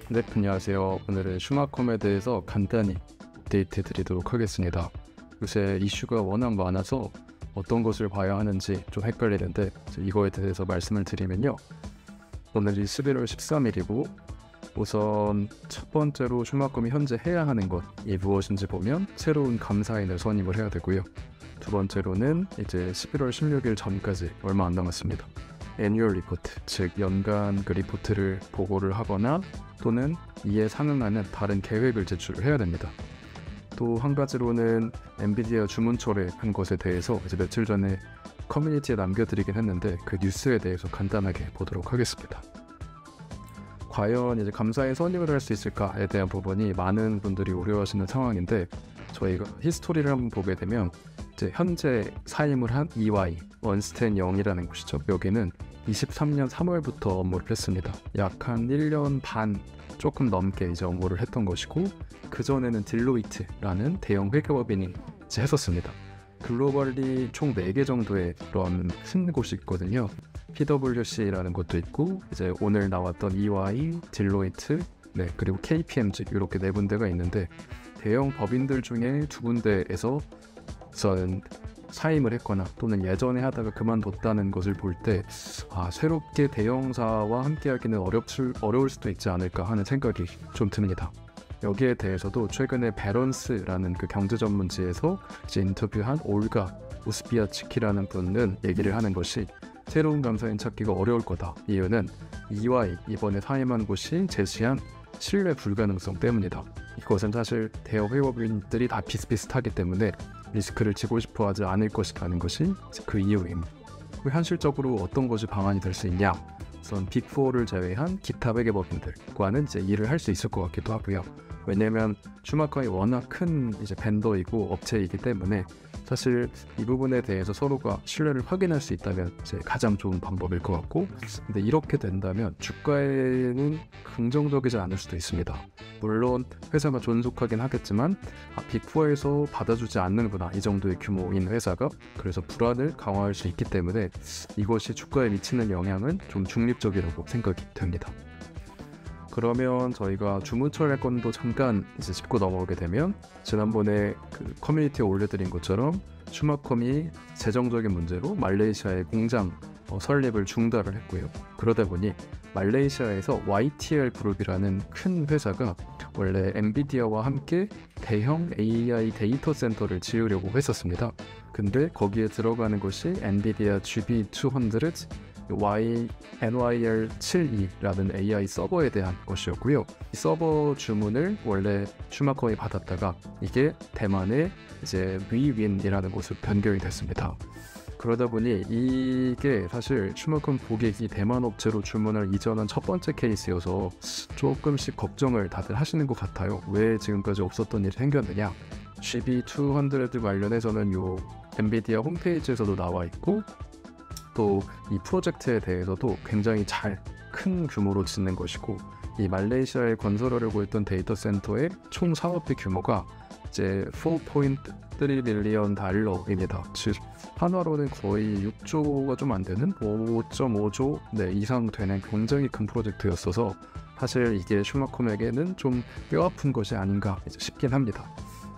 네, 안녕하세요. 오늘은 슈마컴에 대해서 간단히 업데이트 드리도록 하겠습니다. 요새 이슈가 워낙 많아서 어떤 것을 봐야 하는지 좀 헷갈리는데 이거에 대해서 말씀을 드리면요. 오늘이 11월 13일이고 우선 첫 번째로 슈마컴이 현재 해야 하는 것이 무엇인지 보면 새로운 감사인을 선임을 해야 되고요. 두 번째로는 이제 11월 16일 전까지 얼마 안 남았습니다. 애뉴얼 리포트, 즉 연간 그 리포트를 보고를 하거나 또는 이에 상응하는 다른 계획을 제출을 해야 됩니다. 또 한 가지로는 엔비디아 주문 철회한 것에 대해서 이제 며칠 전에 커뮤니티에 남겨드리긴 했는데 그 뉴스에 대해서 간단하게 보도록 하겠습니다. 과연 이제 감사인 선임을 할 수 있을까에 대한 부분이 많은 분들이 우려하시는 상황인데 저희가 히스토리를 한번 보게 되면 이제 현재 사임을 한 EY, 원스텐 영이라는 곳이죠. 여기는 23년 3월부터 업무를 했습니다. 약 한 1년 반 조금 넘게 이제 업무를 했던 것이고 그전에는 딜로이트라는 대형 회계법인이 이제 했었습니다. 글로벌리 총 4개 정도의 그런 큰 곳이 있거든요. PwC라는 것도 있고 이제 오늘 나왔던 EY, 딜로이트, 그리고 KPMG 이렇게 4군데가 있는데 대형 법인들 중에 2군데에서 우선 사임을 했거나 또는 예전에 하다가 그만뒀다는 것을 볼 때 새롭게 대형사와 함께하기는 어려울 수도 있지 않을까 하는 생각이 좀 듭니다. 여기에 대해서도 최근에 배런스라는 그 경제 전문지에서 이제 인터뷰한 올가 우스비아치키라는 분은 얘기를 하는 것이 새로운 감사인 찾기가 어려울 거다. 이유는 EY 이번에 사임한 곳이 제시한 신뢰 불가능성 때문이다. 이것은 사실 대형 회법인들이 다 비슷비슷하기 때문에 리스크를 지고 싶어 하지 않을 것이라는 것이 그 이유입니다. 현실적으로 어떤 것이 방안이 될 수 있냐? 우선 빅4를 제외한 기타 회계법인들과는 이제 일을 할 수 있을 것 같기도 하고요. 왜냐면 슈마컴이 워낙 큰 이제 벤더이고 업체이기 때문에 사실 이 부분에 대해서 서로가 신뢰를 확인할 수 있다면 이제 가장 좋은 방법일 것 같고, 근데 이렇게 된다면 주가에는 긍정적이지 않을 수도 있습니다. 물론 회사가 존속하긴 하겠지만 빅4에서 받아주지 않는구나 이 정도의 규모인 회사가, 그래서 불안을 강화할 수 있기 때문에 이것이 주가에 미치는 영향은 좀 중립적이라고 생각이 됩니다. 그러면 저희가 주문철회 건도 잠깐 이제 짚고 넘어오게 되면 지난번에 그 커뮤니티에 올려드린 것처럼 슈마컴이 재정적인 문제로 말레이시아의 공장 설립을 중단을 했고요. 그러다 보니 말레이시아에서 YTL 그룹이라는 큰 회사가 원래 엔비디아와 함께 대형 AI 데이터 센터를 지으려고 했었습니다. 근데 거기에 들어가는 것이 엔비디아 GB200 NYL72라는 AI 서버에 대한 것이었고요. 이 서버 주문을 원래 슈마컴이 받았다가 이게 대만의 이제 위윈이라는 곳으로 변경이 됐습니다. 그러다 보니 이게 사실 슈마컴 고객이 대만 업체로 주문을 이전한 첫 번째 케이스여서 조금씩 걱정을 다들 하시는 것 같아요. 왜 지금까지 없었던 일이 생겼느냐? GB200 관련해서는 요 엔비디아 홈페이지에서도 나와 있고 또 이 프로젝트에 대해서도 굉장히 큰 규모로 짓는 것이고 이 말레이시아에 건설하려고 했던 데이터 센터의 총 사업비 규모가 이제 4.3 빌리언 달러입니다. 즉 한화로는 거의 6조가 좀 안 되는 5.5조 이상 되는 굉장히 큰 프로젝트였어서 사실 이게 슈마컴에게는 좀 뼈아픈 것이 아닌가 싶긴 합니다.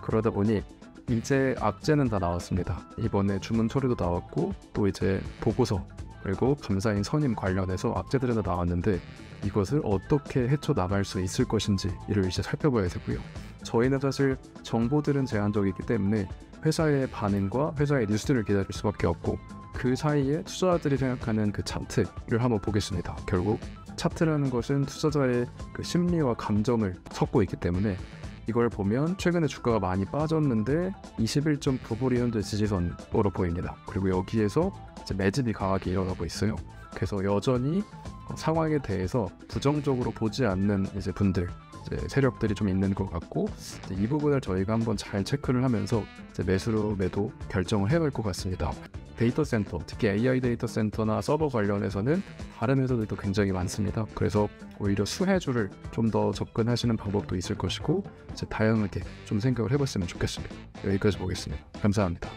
그러다 보니 이제 악재는 다 나왔습니다. 이번에 주문 처리도 나왔고 또 이제 보고서 그리고 감사인 선임 관련해서 악재들이 다 나왔는데 이것을 어떻게 헤쳐나갈 수 있을 것인지를 이제 살펴봐야 되고요. 저희는 사실 정보들은 제한적이기 때문에 회사의 반응과 회사의 뉴스를 기다릴 수밖에 없고 그 사이에 투자자들이 생각하는 그 차트를 한번 보겠습니다. 결국 차트라는 것은 투자자의 그 심리와 감정을 섞고 있기 때문에 이걸 보면 최근에 주가가 많이 빠졌는데 21.9불이 현재 지지선으로 보입니다. 그리고 여기에서 이제 매집이 강하게 일어나고 있어요. 그래서 여전히 상황에 대해서 부정적으로 보지 않는 이제 분들, 이제 세력들이 좀 있는 것 같고 이 부분을 저희가 한번 잘 체크를 하면서 이제 매도 결정을 해야 할 것 같습니다. 데이터 센터, 특히 AI 데이터 센터나 서버 관련해서는 다른 회사들도 굉장히 많습니다. 그래서 오히려 수혜주를 좀 더 접근하시는 방법도 있을 것이고 이제 다양하게 좀 생각을 해봤으면 좋겠습니다. 여기까지 보겠습니다. 감사합니다.